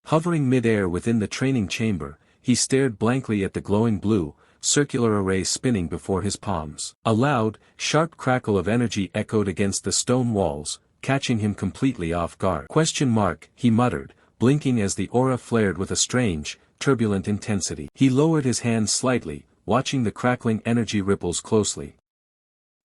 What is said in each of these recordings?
Hovering mid-air within the training chamber, he stared blankly at the glowing blue, circular array spinning before his palms. A loud, sharp crackle of energy echoed against the stone walls, catching him completely off guard. He muttered, blinking as the aura flared with a strange, turbulent intensity. He lowered his hands slightly, watching the crackling energy ripples closely.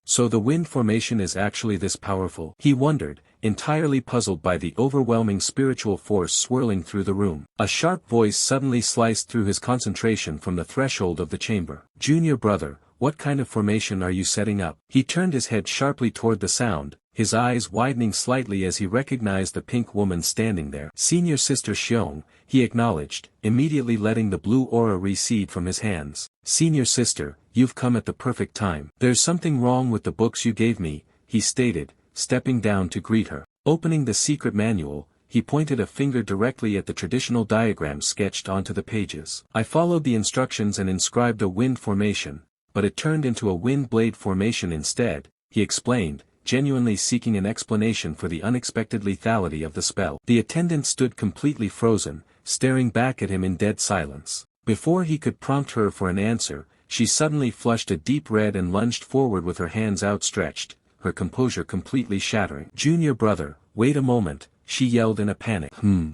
So the wind formation is actually this powerful? He wondered, entirely puzzled by the overwhelming spiritual force swirling through the room. A sharp voice suddenly sliced through his concentration from the threshold of the chamber. "Junior brother, what kind of formation are you setting up?" He turned his head sharply toward the sound, his eyes widening slightly as he recognized the pink woman standing there. "Senior Sister Xiong," he acknowledged, immediately letting the blue aura recede from his hands. "Senior Sister, you've come at the perfect time. There's something wrong with the books you gave me," he stated, stepping down to greet her. Opening the secret manual, he pointed a finger directly at the traditional diagram sketched onto the pages. "I followed the instructions and inscribed a wind formation, but it turned into a wind blade formation instead," he explained, genuinely seeking an explanation for the unexpected lethality of the spell. The attendant stood completely frozen, staring back at him in dead silence. Before he could prompt her for an answer, she suddenly flushed a deep red and lunged forward with her hands outstretched, her composure completely shattering. "Junior brother, wait a moment," she yelled in a panic.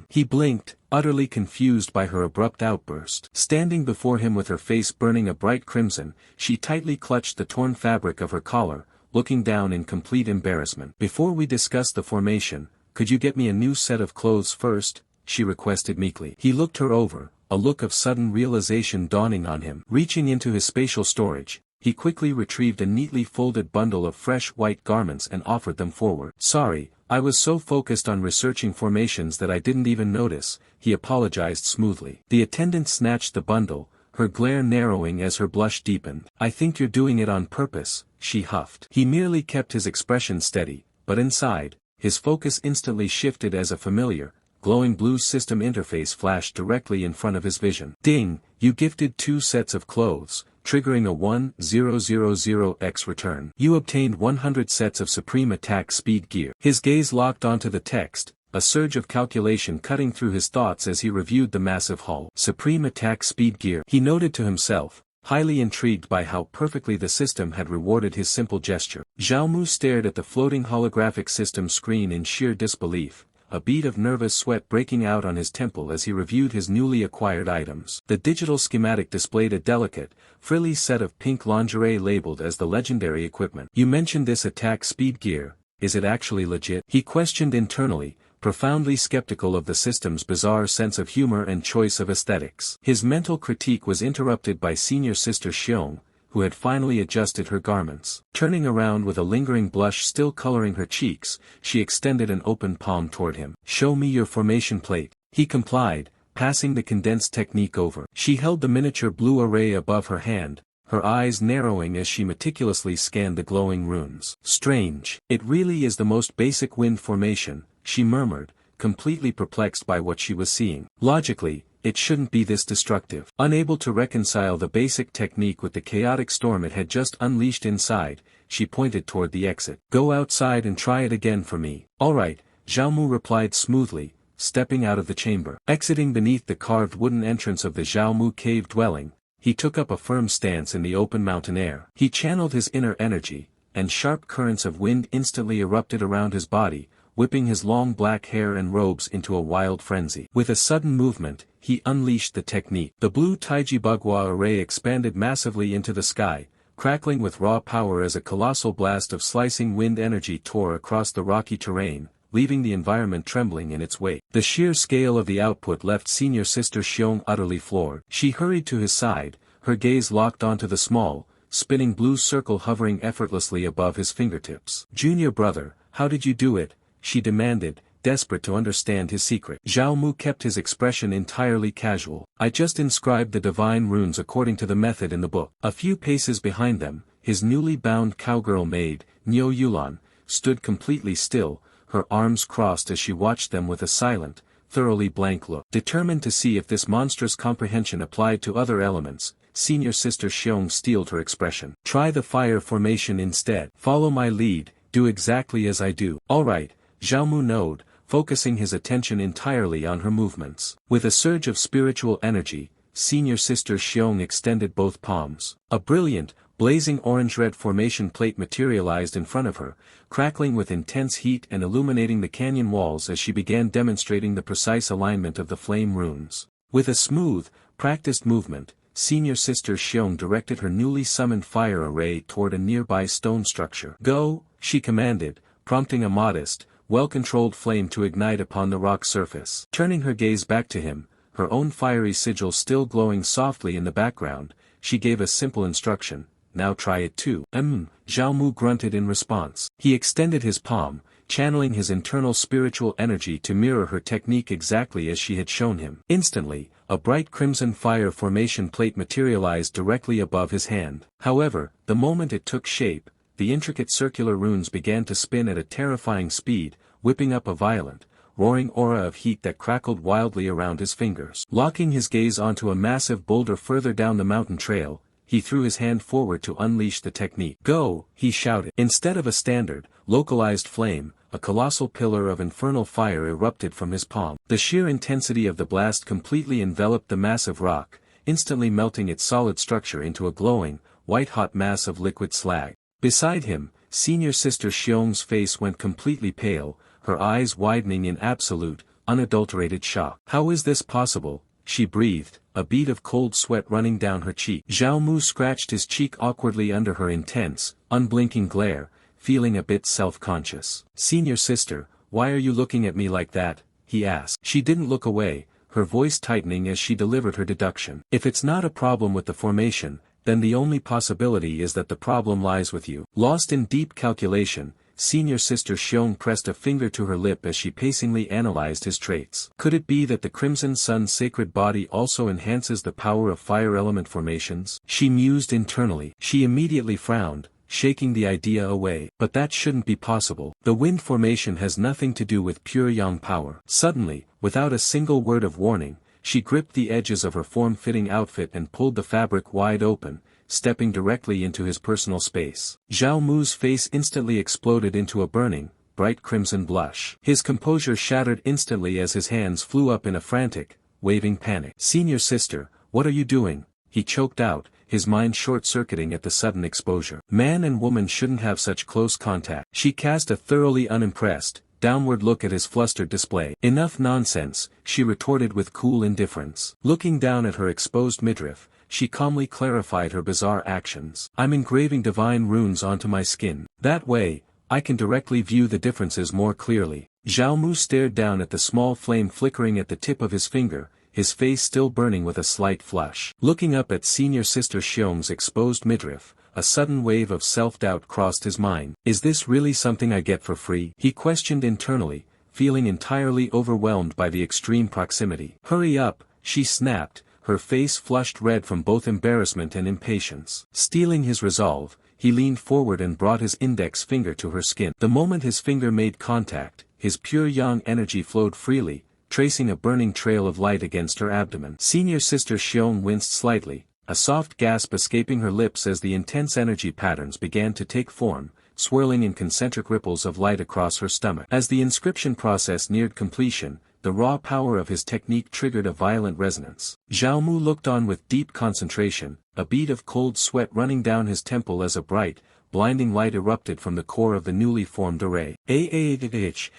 He blinked, utterly confused by her abrupt outburst. Standing before him with her face burning a bright crimson, she tightly clutched the torn fabric of her collar, looking down in complete embarrassment. "Before we discuss the formation, could you get me a new set of clothes first?" she requested meekly. He looked her over, a look of sudden realization dawning on him. Reaching into his spatial storage, he quickly retrieved a neatly folded bundle of fresh white garments and offered them forward. "Sorry, I was so focused on researching formations that I didn't even notice," he apologized smoothly. The attendant snatched the bundle, her glare narrowing as her blush deepened. "I think you're doing it on purpose," she huffed. He merely kept his expression steady, but inside, his focus instantly shifted as a familiar, glowing blue system interface flashed directly in front of his vision. "Ding, you gifted 2 sets of clothes, triggering a 1000x return. You obtained 100 sets of supreme attack speed gear." His gaze locked onto the text, a surge of calculation cutting through his thoughts as he reviewed the massive hull. Supreme attack speed gear, he noted to himself, highly intrigued by how perfectly the system had rewarded his simple gesture. Zhao Mu stared at the floating holographic system screen in sheer disbelief, a bead of nervous sweat breaking out on his temple as he reviewed his newly acquired items. The digital schematic displayed a delicate, frilly set of pink lingerie labeled as the legendary equipment. "You mentioned this attack speed gear, is it actually legit?" he questioned internally, profoundly skeptical of the system's bizarre sense of humor and choice of aesthetics. His mental critique was interrupted by Senior Sister Xiong, who had finally adjusted her garments. Turning around with a lingering blush still coloring her cheeks, she extended an open palm toward him. "Show me your formation plate." He complied, passing the condensed technique over. She held the miniature blue array above her hand, her eyes narrowing as she meticulously scanned the glowing runes. "Strange. It really is the most basic wind formation," she murmured, completely perplexed by what she was seeing. Logically, it shouldn't be this destructive. Unable to reconcile the basic technique with the chaotic storm it had just unleashed inside, she pointed toward the exit. "Go outside and try it again for me." "All right," Zhao Mu replied smoothly, stepping out of the chamber. Exiting beneath the carved wooden entrance of the Zhao Mu cave dwelling, he took up a firm stance in the open mountain air. He channeled his inner energy, and sharp currents of wind instantly erupted around his body, whipping his long black hair and robes into a wild frenzy. With a sudden movement, he unleashed the technique. The blue Taiji Bagua array expanded massively into the sky, crackling with raw power as a colossal blast of slicing wind energy tore across the rocky terrain, leaving the environment trembling in its wake. The sheer scale of the output left Senior Sister Xiong utterly floored. She hurried to his side, her gaze locked onto the small, spinning blue circle hovering effortlessly above his fingertips. "Junior brother, how did you do it?" she demanded, desperate to understand his secret. Zhao Mu kept his expression entirely casual. "I just inscribed the divine runes according to the method in the book." A few paces behind them, his newly bound cowgirl maid, Niu Yulan, stood completely still, her arms crossed as she watched them with a silent, thoroughly blank look. Determined to see if this monstrous comprehension applied to other elements, Senior Sister Xiong steeled her expression. "Try the fire formation instead. Follow my lead, do exactly as I do." "All right," Zhao Mu nodded, focusing his attention entirely on her movements. With a surge of spiritual energy, senior sister Xiong extended both palms. A brilliant, blazing orange-red formation plate materialized in front of her, crackling with intense heat and illuminating the canyon walls as she began demonstrating the precise alignment of the flame runes. With a smooth, practiced movement, senior sister Xiong directed her newly summoned fire array toward a nearby stone structure. "Go," she commanded, prompting a modest, well-controlled flame to ignite upon the rock surface. Turning her gaze back to him, her own fiery sigil still glowing softly in the background, she gave a simple instruction, "Now try it too." Zhao Mu grunted in response. He extended his palm, channeling his internal spiritual energy to mirror her technique exactly as she had shown him. Instantly, a bright crimson fire formation plate materialized directly above his hand. However, the moment it took shape, the intricate circular runes began to spin at a terrifying speed, whipping up a violent, roaring aura of heat that crackled wildly around his fingers. Locking his gaze onto a massive boulder further down the mountain trail, he threw his hand forward to unleash the technique. "Go!" he shouted. Instead of a standard, localized flame, a colossal pillar of infernal fire erupted from his palm. The sheer intensity of the blast completely enveloped the massive rock, instantly melting its solid structure into a glowing, white-hot mass of liquid slag. Beside him, senior sister Xiong's face went completely pale, her eyes widening in absolute, unadulterated shock. "How is this possible?" she breathed, a bead of cold sweat running down her cheek. Zhao Mu scratched his cheek awkwardly under her intense, unblinking glare, feeling a bit self-conscious. "Senior sister, why are you looking at me like that?" he asked. She didn't look away, her voice tightening as she delivered her deduction. "If it's not a problem with the formation, then the only possibility is that the problem lies with you." Lost in deep calculation, senior sister Xiong pressed a finger to her lip as she pacingly analyzed his traits. Could it be that the Crimson Sun's sacred body also enhances the power of fire element formations? She mused internally. She immediately frowned, shaking the idea away. But that shouldn't be possible. The wind formation has nothing to do with pure yang power. Suddenly, without a single word of warning, she gripped the edges of her form-fitting outfit and pulled the fabric wide open, stepping directly into his personal space. Zhao Mu's face instantly exploded into a burning, bright crimson blush. His composure shattered instantly as his hands flew up in a frantic, waving panic. "Senior sister, what are you doing?" he choked out, his mind short-circuiting at the sudden exposure. "Man and woman shouldn't have such close contact." She cast a thoroughly unimpressed, downward look at his flustered display. "Enough nonsense," she retorted with cool indifference. Looking down at her exposed midriff, she calmly clarified her bizarre actions. "I'm engraving divine runes onto my skin. That way, I can directly view the differences more clearly." Zhao Mu stared down at the small flame flickering at the tip of his finger, his face still burning with a slight flush. Looking up at senior sister Xiong's exposed midriff, a sudden wave of self-doubt crossed his mind. "Is this really something I get for free?" he questioned internally, feeling entirely overwhelmed by the extreme proximity. "Hurry up," she snapped, her face flushed red from both embarrassment and impatience. Stealing his resolve, he leaned forward and brought his index finger to her skin. The moment his finger made contact, his pure yang energy flowed freely, tracing a burning trail of light against her abdomen. Senior sister Xiong winced slightly, a soft gasp escaping her lips as the intense energy patterns began to take form, swirling in concentric ripples of light across her stomach. As the inscription process neared completion, the raw power of his technique triggered a violent resonance. Zhao Mu looked on with deep concentration, a bead of cold sweat running down his temple as a bright, blinding light erupted from the core of the newly formed array.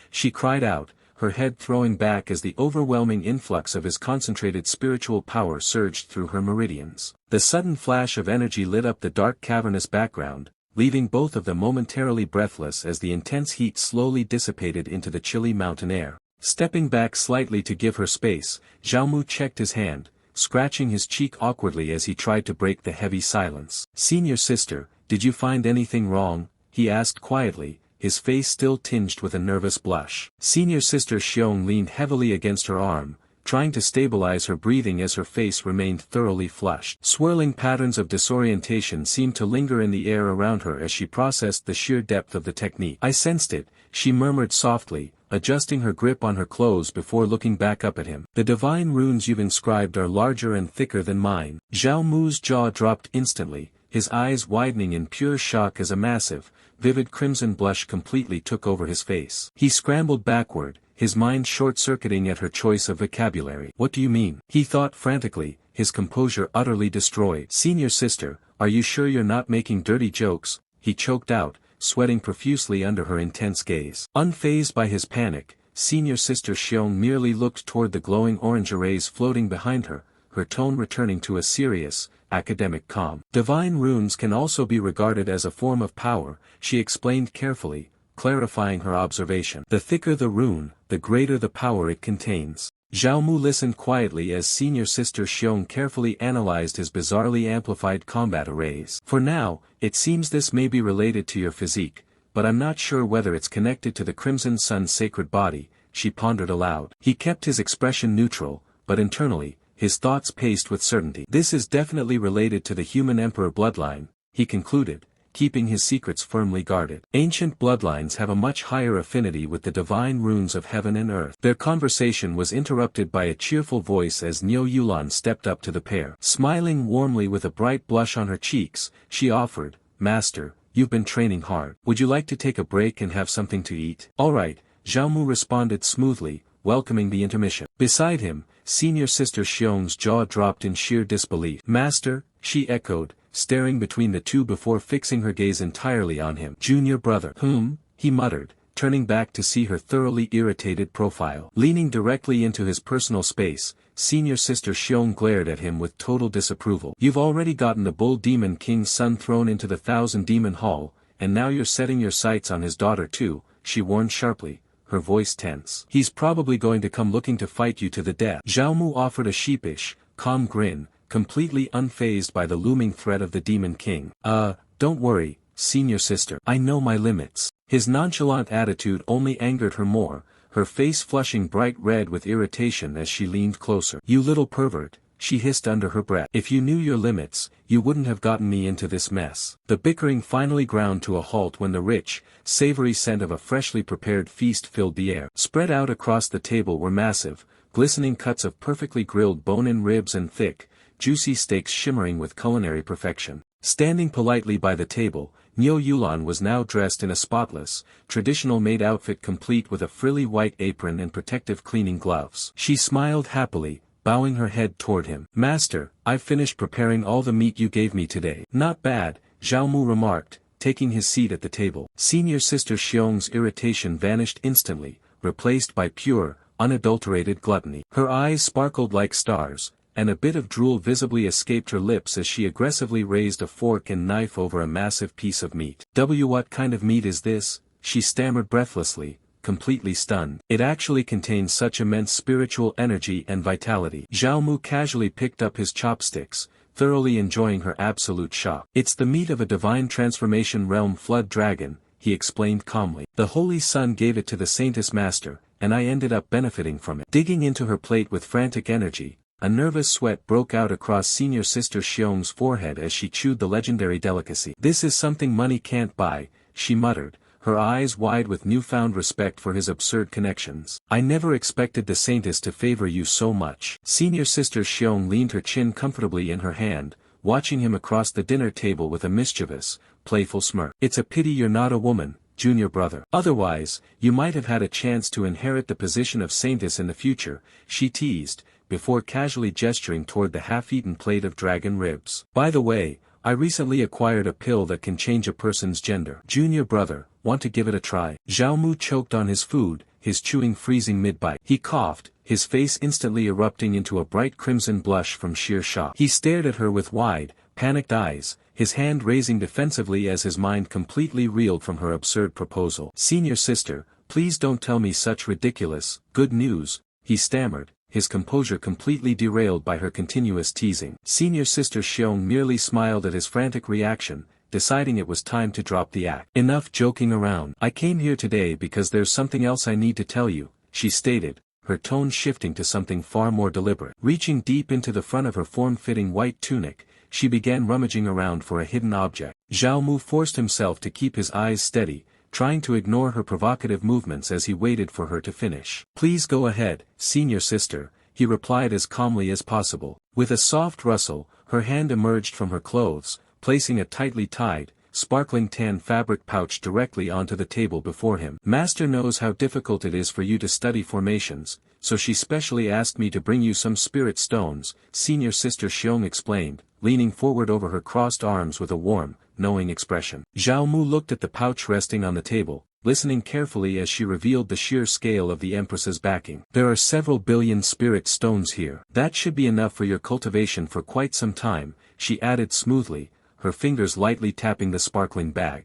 She cried out, her head throwing back as the overwhelming influx of his concentrated spiritual power surged through her meridians. The sudden flash of energy lit up the dark cavernous background, leaving both of them momentarily breathless as the intense heat slowly dissipated into the chilly mountain air. Stepping back slightly to give her space, Zhao Mu checked his hand, scratching his cheek awkwardly as he tried to break the heavy silence. "Senior sister, did you find anything wrong?" he asked quietly, his face still tinged with a nervous blush. Senior sister Xiong leaned heavily against her arm, trying to stabilize her breathing as her face remained thoroughly flushed. Swirling patterns of disorientation seemed to linger in the air around her as she processed the sheer depth of the technique. "I sensed it," she murmured softly, adjusting her grip on her clothes before looking back up at him. "The divine runes you've inscribed are larger and thicker than mine." Zhao Mu's jaw dropped instantly, his eyes widening in pure shock as a massive, vivid crimson blush completely took over his face. He scrambled backward, his mind short-circuiting at her choice of vocabulary. "What do you mean?" he thought frantically, his composure utterly destroyed. "Senior sister, are you sure you're not making dirty jokes?" he choked out, sweating profusely under her intense gaze. Unfazed by his panic, senior sister Xiong merely looked toward the glowing orange arrays floating behind her, her tone returning to a serious, academic calm. "Divine runes can also be regarded as a form of power," she explained carefully, clarifying her observation. "The thicker the rune, the greater the power it contains." Zhao Mu listened quietly as senior sister Xiong carefully analyzed his bizarrely amplified combat arrays. "For now, it seems this may be related to your physique, but I'm not sure whether it's connected to the Crimson Sun's sacred body," she pondered aloud. He kept his expression neutral, but internally, his thoughts paced with certainty. "This is definitely related to the human emperor bloodline," he concluded, keeping his secrets firmly guarded. "Ancient bloodlines have a much higher affinity with the divine runes of heaven and earth." Their conversation was interrupted by a cheerful voice as Niu Yulan stepped up to the pair. Smiling warmly with a bright blush on her cheeks, she offered, "Master, you've been training hard. Would you like to take a break and have something to eat?" "All right," Zhao Mu responded smoothly, welcoming the intermission. Beside him, senior sister Xiong's jaw dropped in sheer disbelief. "Master?" she echoed, staring between the two before fixing her gaze entirely on him. "Junior brother." He muttered, turning back to see her thoroughly irritated profile. Leaning directly into his personal space, senior sister Xiong glared at him with total disapproval. "You've already gotten the Bull Demon King's son thrown into the Thousand Demon Hall, and now you're setting your sights on his daughter too," she warned sharply, her voice tense. "He's probably going to come looking to fight you to the death." Zhao Mu offered a sheepish, calm grin, completely unfazed by the looming threat of the Demon King. Don't worry, senior sister. I know my limits." His nonchalant attitude only angered her more, her face flushing bright red with irritation as she leaned closer. "You little pervert," she hissed under her breath. "If you knew your limits, you wouldn't have gotten me into this mess." The bickering finally ground to a halt when the rich, savory scent of a freshly prepared feast filled the air. Spread out across the table were massive, glistening cuts of perfectly grilled bone-in ribs and thick, juicy steaks shimmering with culinary perfection. Standing politely by the table, Niu Yulan was now dressed in a spotless, traditional maid outfit complete with a frilly white apron and protective cleaning gloves. She smiled happily, bowing her head toward him. "Master, I've finished preparing all the meat you gave me today." "Not bad," Zhao Mu remarked, taking his seat at the table. Senior sister Xiong's irritation vanished instantly, replaced by pure, unadulterated gluttony. Her eyes sparkled like stars, and a bit of drool visibly escaped her lips as she aggressively raised a fork and knife over a massive piece of meat. What kind of meat is this?" she stammered breathlessly, completely stunned. "It actually contains such immense spiritual energy and vitality." Zhao Mu casually picked up his chopsticks, thoroughly enjoying her absolute shock. "It's the meat of a divine transformation realm flood dragon," he explained calmly. "The Holy Sun gave it to the Saintess Master, and I ended up benefiting from it." Digging into her plate with frantic energy, a nervous sweat broke out across senior sister Xiong's forehead as she chewed the legendary delicacy. "This is something money can't buy," she muttered, her eyes wide with newfound respect for his absurd connections. "I never expected the Saintess to favor you so much." Senior sister Xiong leaned her chin comfortably in her hand, watching him across the dinner table with a mischievous, playful smirk. "It's a pity you're not a woman, junior brother. Otherwise, you might have had a chance to inherit the position of Saintess in the future," she teased, before casually gesturing toward the half-eaten plate of dragon ribs. "By the way, I recently acquired a pill that can change a person's gender. Junior brother, want to give it a try?" Zhao Mu choked on his food, his chewing freezing mid-bite. He coughed, his face instantly erupting into a bright crimson blush from sheer shock. He stared at her with wide, panicked eyes, his hand raising defensively as his mind completely reeled from her absurd proposal. "Senior sister, please don't tell me such ridiculous, good news," he stammered, his composure completely derailed by her continuous teasing. Senior sister Xiong merely smiled at his frantic reaction, deciding it was time to drop the act. "Enough joking around. I came here today because there's something else I need to tell you," she stated, her tone shifting to something far more deliberate. Reaching deep into the front of her form-fitting white tunic, she began rummaging around for a hidden object. Zhao Mu forced himself to keep his eyes steady, trying to ignore her provocative movements as he waited for her to finish. "Please go ahead, senior sister," he replied as calmly as possible. With a soft rustle, her hand emerged from her clothes, placing a tightly tied, sparkling tan fabric pouch directly onto the table before him. Master knows how difficult it is for you to study formations, so she specially asked me to bring you some spirit stones, senior sister Xiong explained, leaning forward over her crossed arms with a warm, knowing expression. Zhao Mu looked at the pouch resting on the table, listening carefully as she revealed the sheer scale of the Empress's backing. There are several billion spirit stones here. That should be enough for your cultivation for quite some time, she added smoothly, her fingers lightly tapping the sparkling bag.